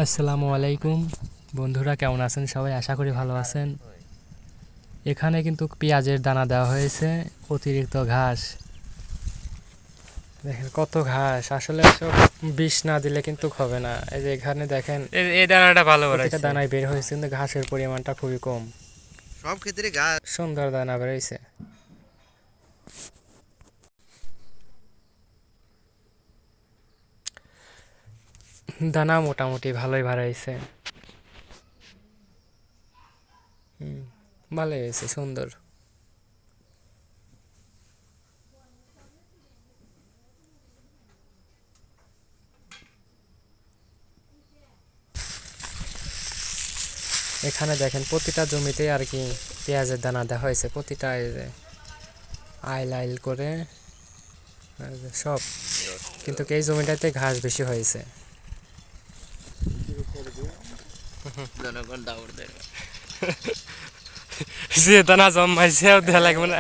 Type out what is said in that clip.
আসসালামু আলাইকুম বন্ধুরা, কেমন আছেন সবাই? আশা করি ভালো আছেন। এখানে কিন্তু পেঁয়াজের দানা দেওয়া হয়েছে, অতিরিক্ত ঘাস। দেখেন কত ঘাস, আসলে সব বিষ না দিলে কিন্তু হবে না। এই যে এখানে দেখেন এই দানাটা ভালো প্রতিটা বাড়াইছে। দানায় বের হয়েছে, কিন্তু ঘাসের পরিমাণটা খুবই কম। সব ক্ষেত্রে গাছ সুন্দর দানা বেরোইছে। দানা মোটামুটি ভালোই বাড়াইছে। ভালোই হয়েছে, সুন্দর। এখানে দেখেন প্রতিটা জমিতেই আর কি পেঁয়াজের দানা দেওয়া হয়েছে, প্রতিটা এই যে আইল আইল করে এই যে সব। কিন্তু এই জমিটাতে ঘাস বেশি হয়েছে। জনগণ দাউড় দেয়। যে দানা জমাইছে দেওয়া লাগবে না।